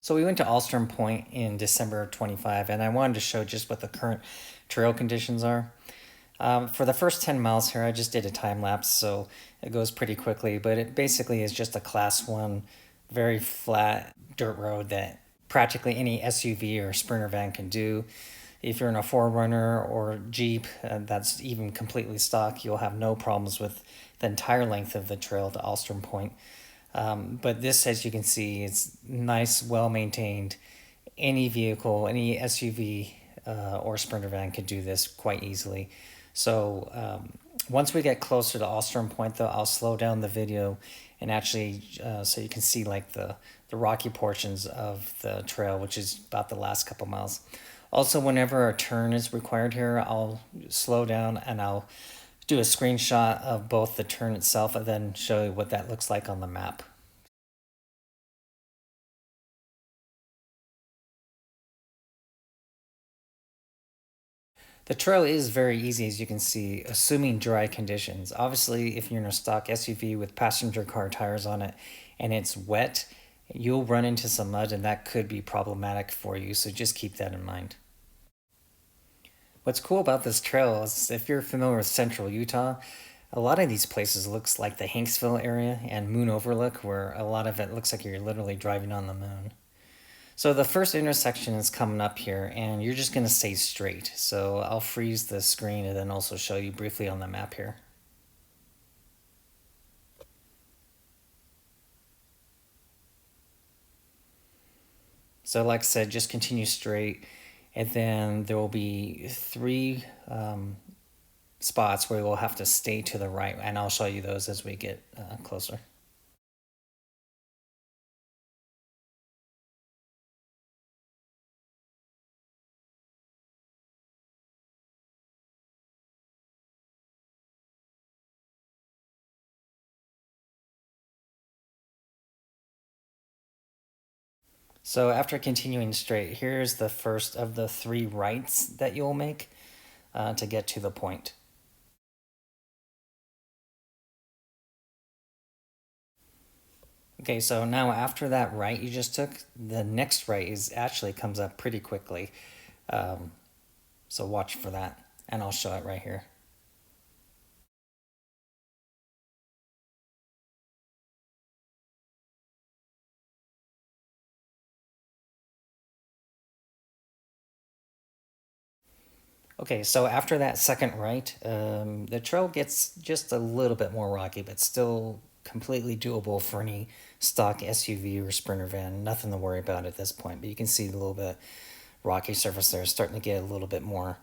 So we went to Alstrom Point in December of 25, and I wanted to show just what the current trail conditions are. For the first 10 miles here, I just did a time lapse, so it goes pretty quickly, but it basically is just a class one, very flat dirt road that practically any SUV or Sprinter van can do. If you're in a 4Runner or Jeep that's even completely stock, you'll have no problems with the entire length of the trail to Alstrom Point. But this, as you can see, is nice, well maintained. Any vehicle, any SUV or Sprinter van could do this quite easily. So once we get closer to Alstrom Point, though, I'll slow down the video and actually so you can see like the rocky portions of the trail, which is about the last couple miles. Also, whenever a turn is required here, I'll slow down and I'll do a screenshot of both the turn itself and then show you what that looks like on the map. The trail is very easy, as you can see, assuming dry conditions. Obviously, if you're in a stock SUV with passenger car tires on it and it's wet, you'll run into some mud and that could be problematic for you, so just keep that in mind. What's cool about this trail is if you're familiar with central Utah, a lot of these places looks like the Hanksville area and Moon Overlook, where a lot of it looks like you're literally driving on the moon. So the first intersection is coming up here, and you're just going to stay straight. So I'll freeze the screen and then also show you briefly on the map here. So like I said, just continue straight, and then there will be three spots where we'll have to stay to the right, and I'll show you those as we get closer. So after continuing straight, here's the first of the three rights that you'll make to get to the point. Okay, so now after that right you just took, the next right is actually comes up pretty quickly. Um, so watch for that, and I'll show it right here. Okay, so after that second right, the trail gets just a little bit more rocky, but still completely doable for any stock SUV or Sprinter van. Nothing to worry about at this point, but you can see the little bit rocky surface there is starting to get a little bit more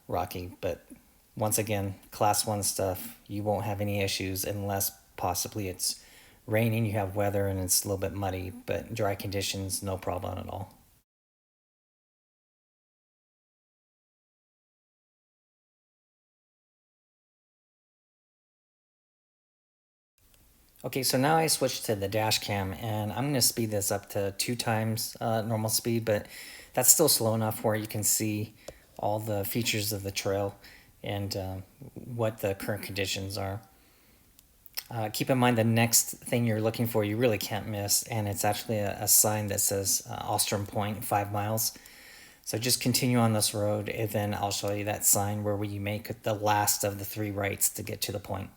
rocky. But once again, class one stuff, you won't have any issues unless possibly it's raining, you have weather, and it's a little bit muddy, but dry conditions, no problem at all. Okay, so now I switched to the dash cam, and I'm going to speed this up to 2 times normal speed, but that's still slow enough where you can see all the features of the trail and what the current conditions are. Keep in mind the next thing you're looking for you really can't miss, and it's actually a sign that says Alstrom Point, 5 miles. So just continue on this road, and then I'll show you that sign where you make the last of the three rights to get to the point.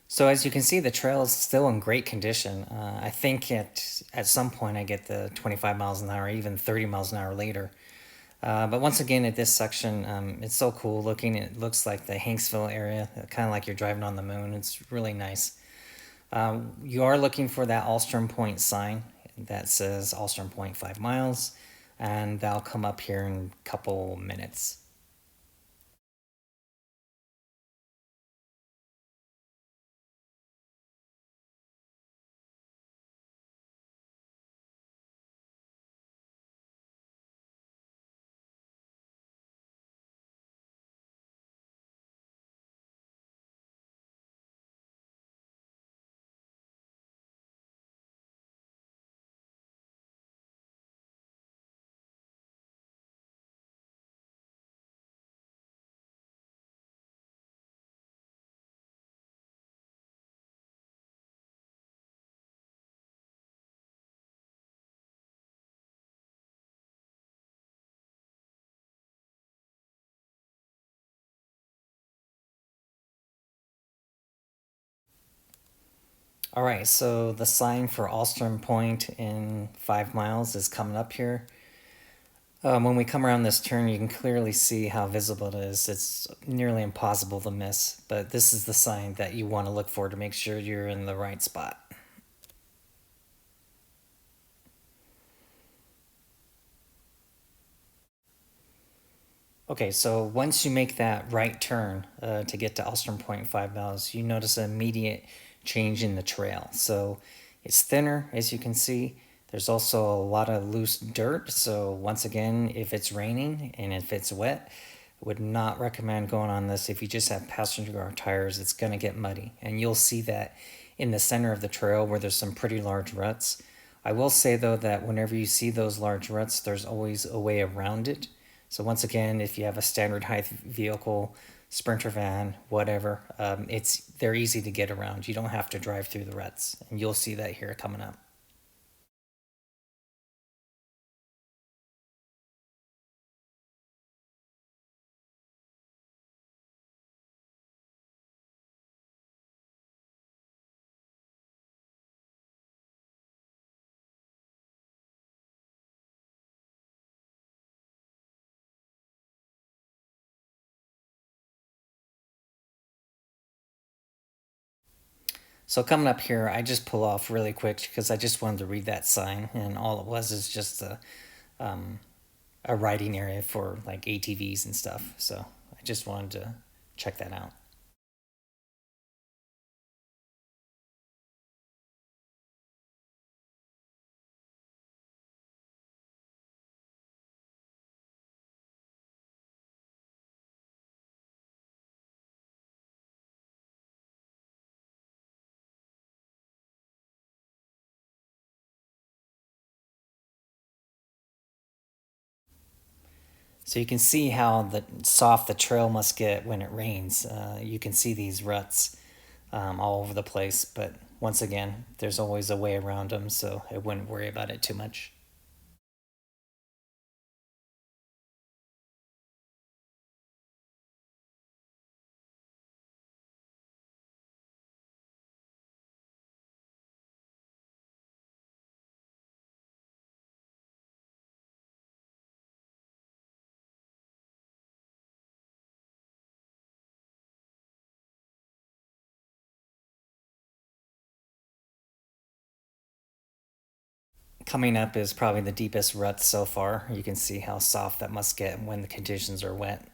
So as you can see, the trail is still in great condition. I think at some point I get the 25 miles an hour, even 30 miles an hour later. But once again, at this section, it's so cool looking. It looks like the Hanksville area, kind of like you're driving on the moon. It's really nice. You are looking for that Alstrom Point sign that says Alstrom Point, 5 miles, and that'll come up here in a couple minutes. All right, so the sign for Alstrom Point in 5 miles is coming up here. When we come around this turn, you can clearly see how visible it is. It's nearly impossible to miss, but this is the sign that you want to look for to make sure you're in the right spot. Okay, so once you make that right turn to get to Alstrom Point 5 miles, you notice an immediate change in the trail. So it's thinner, as you can see. There's also a lot of loose dirt. So once again, if it's raining and if it's wet, I would not recommend going on this. If you just have passenger car tires, it's going to get muddy. And you'll see that in the center of the trail where there's some pretty large ruts. I will say though that whenever you see those large ruts, there's always a way around it. So once again, if you have a standard height vehicle, sprinter van, whatever, they're easy to get around. You don't have to drive through the ruts, and you'll see that here coming up. So coming up here, I just pull off really quick because I just wanted to read that sign, and all it was is just a riding area for like ATVs and stuff. So I just wanted to check that out. So you can see how soft the trail must get when it rains. You can see these ruts all over the place, but once again, there's always a way around them, so I wouldn't worry about it too much. Coming up is probably the deepest rut so far. You can see how soft that must get when the conditions are wet.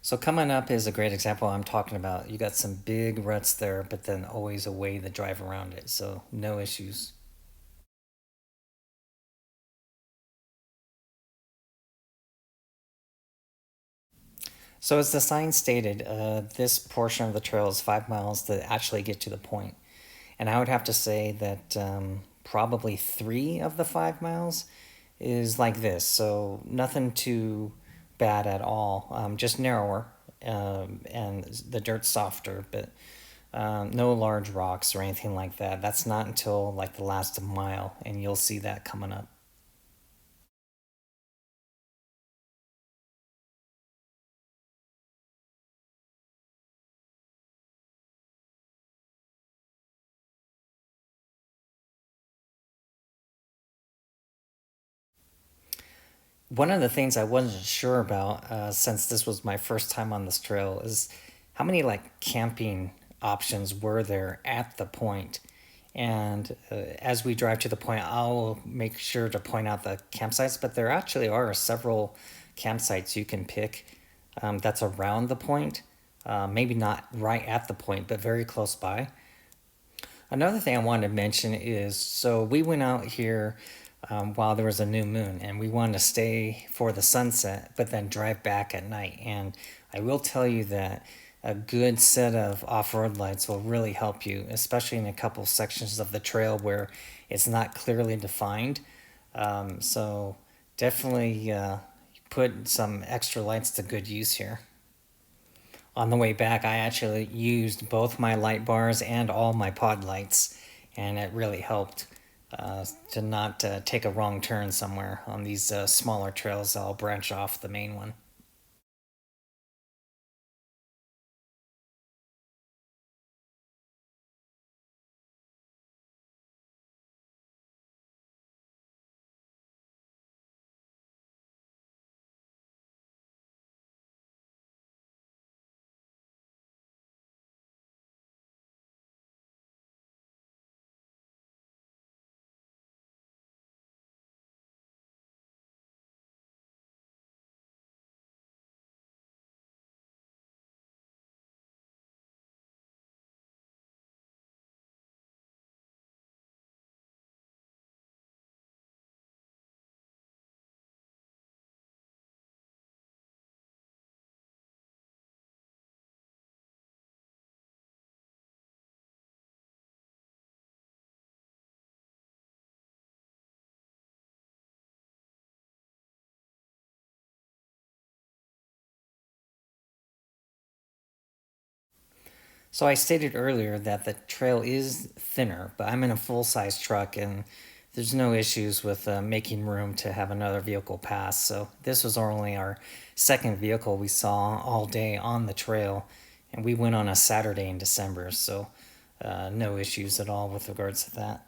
So coming up is a great example I'm talking about. You got some big ruts there, but then always a way to drive around it, so no issues. So as the sign stated, this portion of the trail is 5 miles to actually get to the point. And I would have to say that probably 3 of the 5 miles is like this. So nothing too bad at all, just narrower, and the dirt's softer, but no large rocks or anything like that. That's not until like the last mile, and you'll see that coming up. One of the things I wasn't sure about, since this was my first time on this trail, is how many like camping options were there at the point. And as we drive to the point, I'll make sure to point out the campsites, but there actually are several campsites you can pick that's around the point. Maybe not right at the point, but very close by. Another thing I wanted to mention is so we went out here while there was a new moon, and we wanted to stay for the sunset, but then drive back at night. And I will tell you that a good set of off-road lights will really help you, especially in a couple sections of the trail where it's not clearly defined. So definitely put some extra lights to good use here. On the way back, I actually used both my light bars and all my pod lights, and it really helped to not take a wrong turn somewhere on these smaller trails that'll branch off the main one. So I stated earlier that the trail is thinner, but I'm in a full-size truck and there's no issues with making room to have another vehicle pass. So this was only our second vehicle we saw all day on the trail, and we went on a Saturday in December, so no issues at all with regards to that.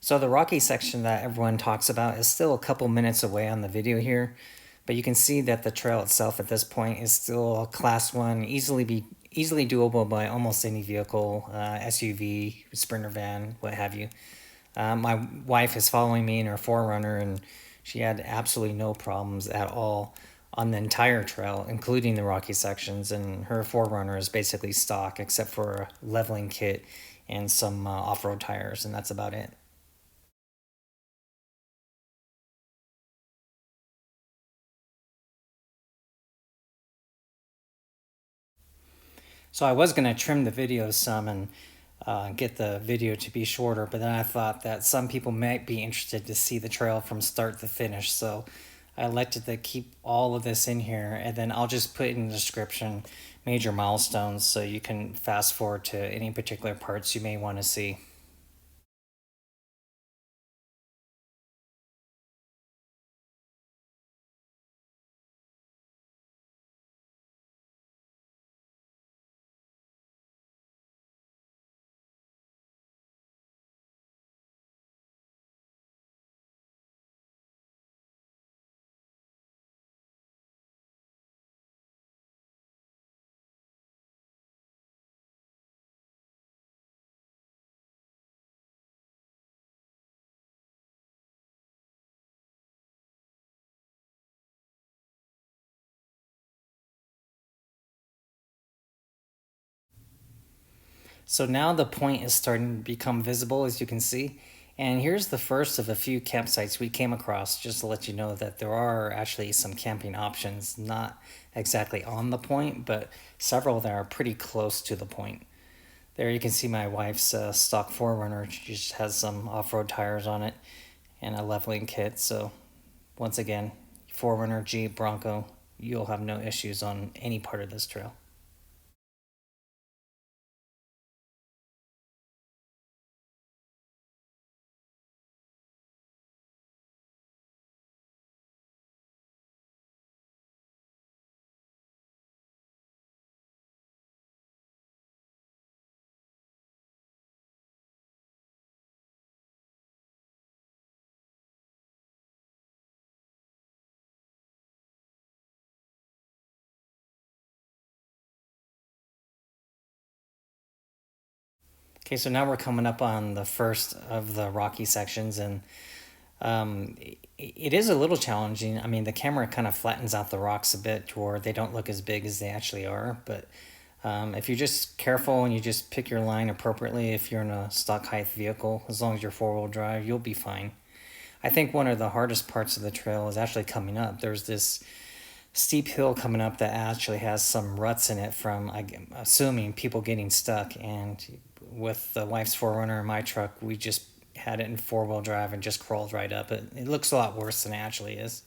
So the rocky section that everyone talks about is still a couple minutes away on the video here, but you can see that the trail itself at this point is still a class one, easily doable by almost any vehicle, SUV, sprinter van, what have you. My wife is following me in her Forerunner, and she had absolutely no problems at all on the entire trail, including the rocky sections. And her Forerunner is basically stock, except for a leveling kit and some off-road tires, and that's about it. So I was gonna trim the video some and get the video to be shorter, but then I thought that some people might be interested to see the trail from start to finish. So I elected to keep all of this in here, and then I'll just put in the description major milestones so you can fast forward to any particular parts you may want to see. So now the point is starting to become visible, as you can see. And here's the first of a few campsites we came across, just to let you know that there are actually some camping options, not exactly on the point, but several that are pretty close to the point. There you can see my wife's stock Forerunner. She just has some off-road tires on it and a leveling kit. So once again, Forerunner, Jeep, Bronco, you'll have no issues on any part of this trail. Okay, so now we're coming up on the first of the rocky sections, and it is a little challenging. I mean, the camera kind of flattens out the rocks a bit to where they don't look as big as they actually are, but If you're just careful and you just pick your line appropriately, if you're in a stock height vehicle, as long as you're four-wheel drive, you'll be fine. I think one of the hardest parts of the trail is actually coming up. There's this steep hill coming up that actually has some ruts in it from, I'm assuming, people getting stuck. And with the wife's 4Runner and my truck, we just had it in four-wheel drive and just crawled right up it. It looks a lot worse than it actually is.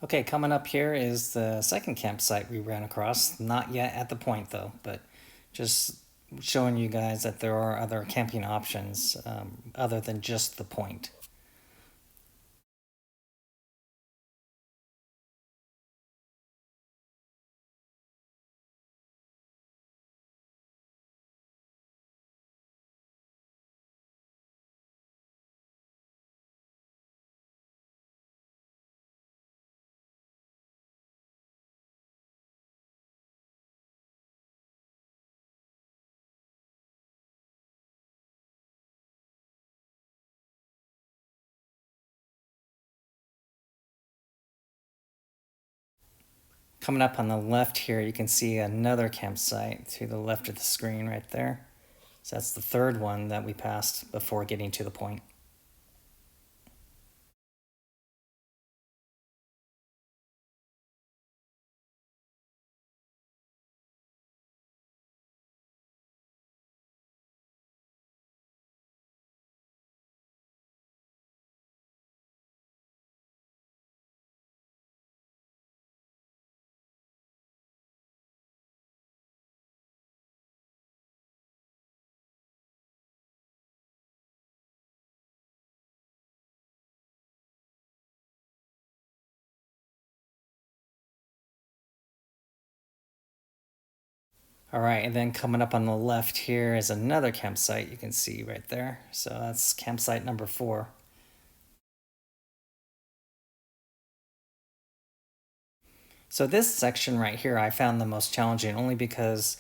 Okay, coming up here is the second campsite we ran across. Not yet at the point though, but just showing you guys that there are other camping options other than just the point. Coming up on the left here, you can see another campsite to the left of the screen right there. So that's the third one that we passed before getting to the point. All right, and then coming up on the left here is another campsite you can see right there. So that's campsite number 4. So this section right here I found the most challenging only because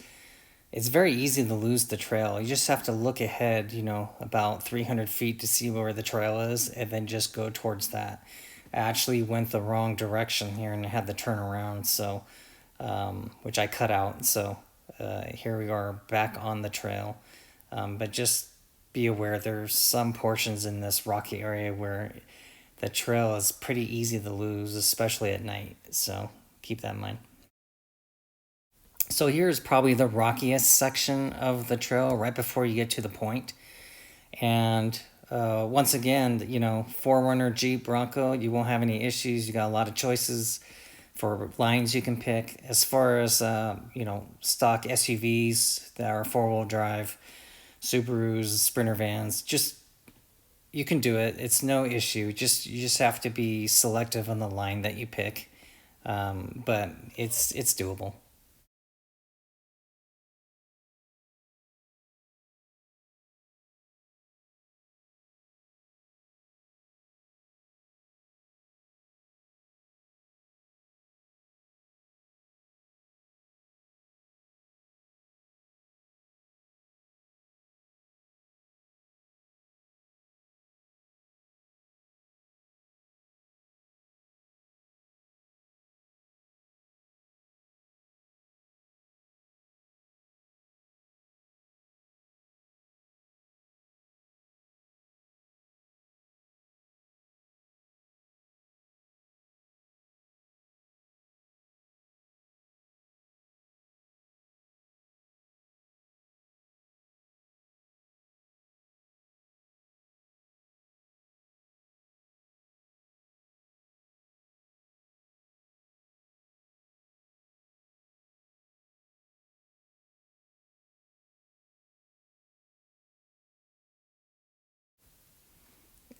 it's very easy to lose the trail. You just have to look ahead, about 300 feet to see where the trail is and then just go towards that. I actually went the wrong direction here and I had to turn around, so which I cut out. So here we are back on the trail. But just be aware there's some portions in this rocky area where the trail is pretty easy to lose, especially at night. So keep that in mind. So here's probably the rockiest section of the trail right before you get to the point. And once again, 4Runner, Jeep, Bronco, you won't have any issues. You got a lot of choices for lines you can pick. As far as, stock SUVs that are four-wheel drive, Subarus, Sprinter vans, just you can do it. It's no issue. You just have to be selective on the line that you pick. But it's doable.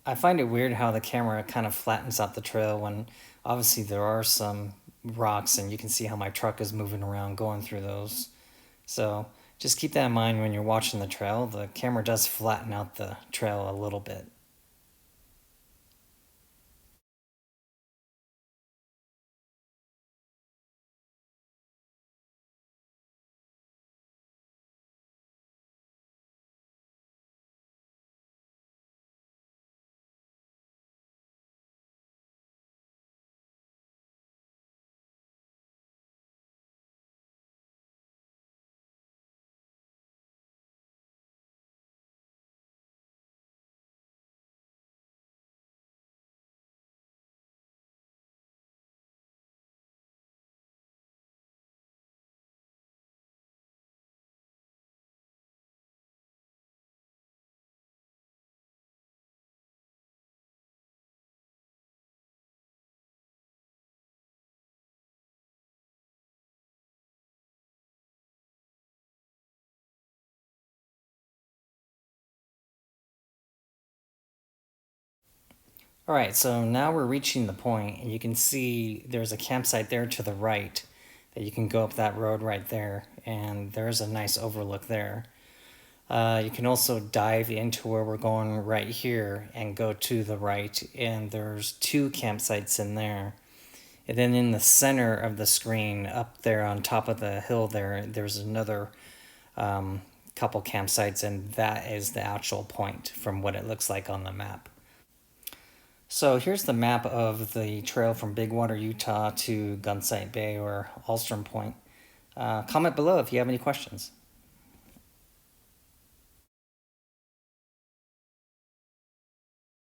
I find it weird how the camera kind of flattens out the trail when obviously there are some rocks and you can see how my truck is moving around going through those. So just keep that in mind when you're watching the trail. The camera does flatten out the trail a little bit. All right, so now we're reaching the point, and you can see there's a campsite there to the right that you can go up that road right there, and there's a nice overlook there. You can also dive into where we're going right here and go to the right, and there's two campsites in there. And then in the center of the screen, up there on top of the hill there, there's another couple campsites, and that is the actual point from what it looks like on the map. So here's the map of the trail from Big Water, Utah to Gunsight Bay or Alstrom Point. Comment below if you have any questions.